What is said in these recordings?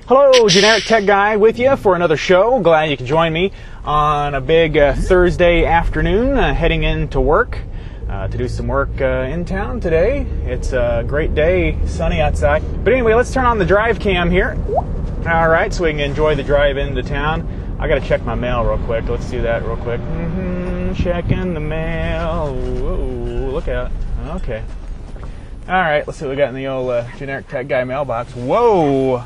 Hello, Generic Tech Guy with you for another show. Glad you can join me on a big Thursday afternoon heading into work to do some work in town today. It's a great day, sunny outside. But anyway, let's turn on the drive cam here. All right, so we can enjoy the drive into town. I got to check my mail real quick. Let's do that real quick. Checking the mail. Whoa, look out. Okay. All right, let's see what we got in the old Generic Tech Guy mailbox. Whoa.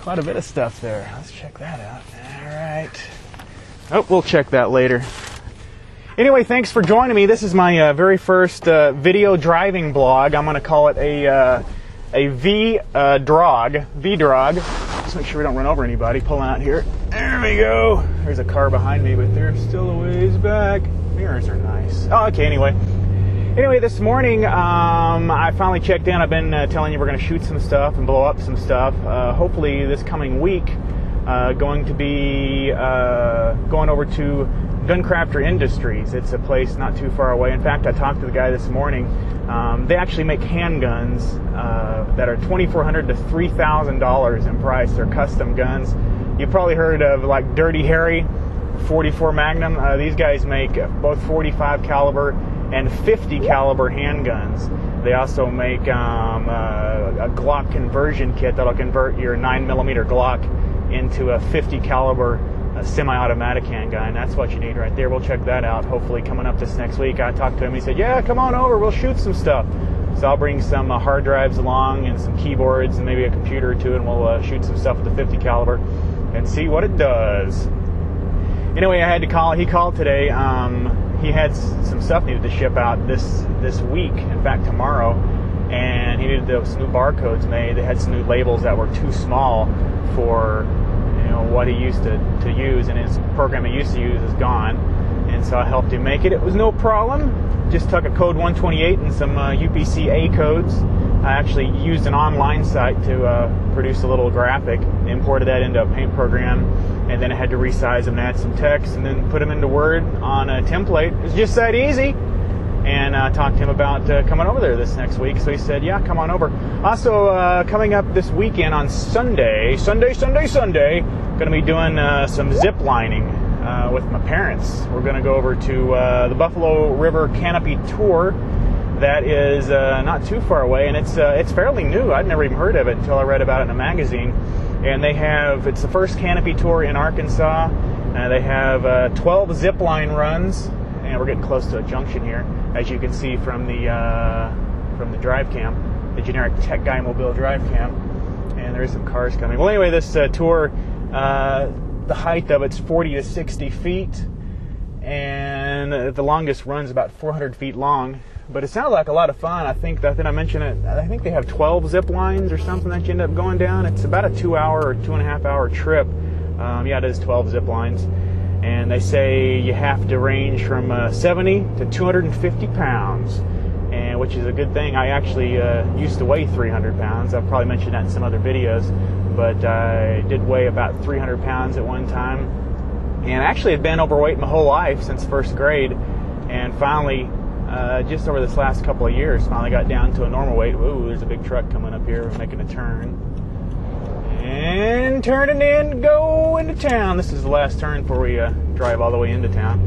Quite a bit of stuff there. Let's check that out. All right. Oh, we'll check that later. Anyway, thanks for joining me. This is my very first video driving blog. I'm going to call it a V-DROG. V-DROG. Just make sure we don't run over anybody. Pulling out here. There we go. There's a car behind me, but they're still a ways back. Mirrors are nice. Oh, okay, anyway, this morning I finally checked in. I've been telling you we're going to shoot some stuff and blow up some stuff. Hopefully this coming week, going to be going over to Guncrafter Industries. It's a place not too far away. In fact, I talked to the guy this morning. They actually make handguns that are $2,400 to $3,000 in price. They're custom guns. You've probably heard of like Dirty Harry 44 Magnum. These guys make both 45 caliber and 50 caliber handguns. They also make a Glock conversion kit that'll convert your 9mm Glock into a 50 caliber semi-automatic handgun. That's what you need right there. We'll check that out hopefully coming up this next week. I talked to him. He said, yeah, come on over. We'll shoot some stuff. So I'll bring some hard drives along and some keyboards and maybe a computer or two, and we'll shoot some stuff with the 50 caliber and see what it does. Anyway, I had to call. He called today. He had some stuff needed to ship out this week, in fact tomorrow, and he needed those new barcodes made. They had some new labels that were too small for what he used to use, and his program he used to use is gone, and so I helped him make it. It was no problem. Just took a code 128 and some UPC-A codes. I actually used an online site to produce a little graphic, imported that into a paint program, and then I had to resize them and add some text and then put them into Word on a template. It was just that easy. And I talked to him about coming over there this next week. So he said, yeah, come on over. Also, coming up this weekend on Sunday, going to be doing some zip lining with my parents. We're going to go over to the Buffalo River Canopy Tour. That is not too far away, and it's fairly new. I'd never even heard of it until I read about it in a magazine. And it's the first Canopy Tour in Arkansas. They have 12 zip line runs, and we're getting close to a junction here, as you can see from the drive cam, the Generic Tech Guy mobile drive cam. And there's some cars coming. Well, anyway, this tour, the height of it's 40 to 60 feet, and the longest run's about 400 feet long. But it sounded like a lot of fun. I think I mentioned it. I think they have 12 zip lines or something that you end up going down. It's about a 2-hour or 2.5-hour trip. Yeah, it is 12 zip lines. And they say you have to range from 70 to 250 pounds, and which is a good thing. I actually used to weigh 300 pounds. I've probably mentioned that in some other videos, but I did weigh about 300 pounds at one time. And actually had been overweight my whole life since first grade, and finally, just over this last couple of years, finally got down to a normal weight. Ooh, there's a big truck coming up here. We're making a turn. And turning in to go into town. This is the last turn before we drive all the way into town.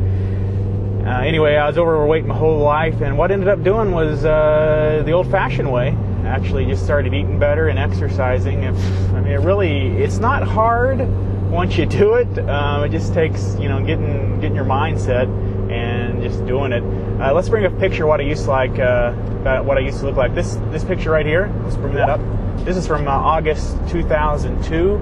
Anyway, I was overweight my whole life, and what I ended up doing was the old-fashioned way. I actually just started eating better and exercising. It's not hard once you do it. It just takes, getting your mindset and just doing it. Let's bring up a picture of what I used to what I used to look like. This picture right here. Let's bring that up. This is from August 2002.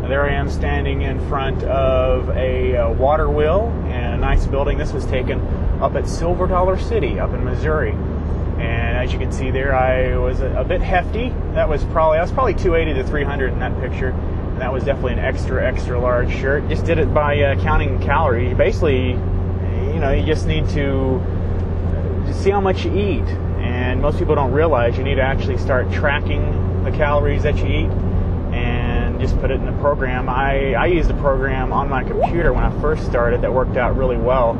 There I am standing in front of a water wheel and a nice building. This was taken up at Silver Dollar City up in Missouri. And as you can see there, I was a bit hefty. I was probably 280 to 300 in that picture. And that was definitely an extra large shirt. Just did it by counting calories. Basically, you just need to see how much you eat. And most people don't realize you need to actually start tracking the calories that you eat and just put it in the program. I used a program on my computer when I first started that worked out really well,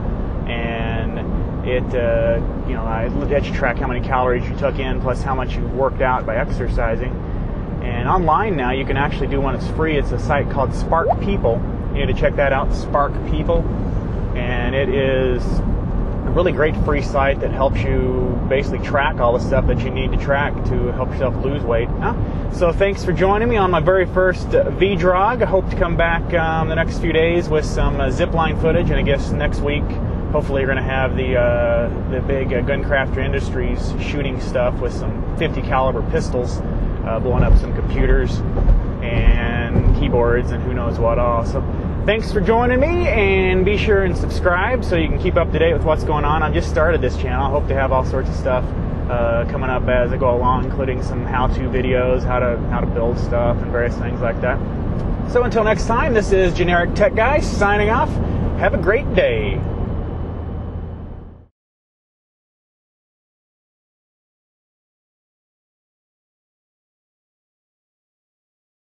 and it I let you track how many calories you took in plus how much you worked out by exercising, and And online now, you can actually do one. It's free. It's a site called Spark People. You need to check that out, Spark People. And it is a really great free site that helps you basically track all the stuff that you need to track to help yourself lose weight. So thanks for joining me on my very first V-DROG. I hope to come back the next few days with some zipline footage, and I guess next week hopefully you're going to have the big Guncrafter Industries shooting stuff with some 50 caliber pistols, blowing up some computers and keyboards and who knows what all. So thanks for joining me, and be sure and subscribe so you can keep up to date with what's going on. I've just started this channel. I hope to have all sorts of stuff coming up as I go along, including some how-to videos, how to build stuff and various things like that. So until next time, this is Generic Tech Guy signing off. Have a great day.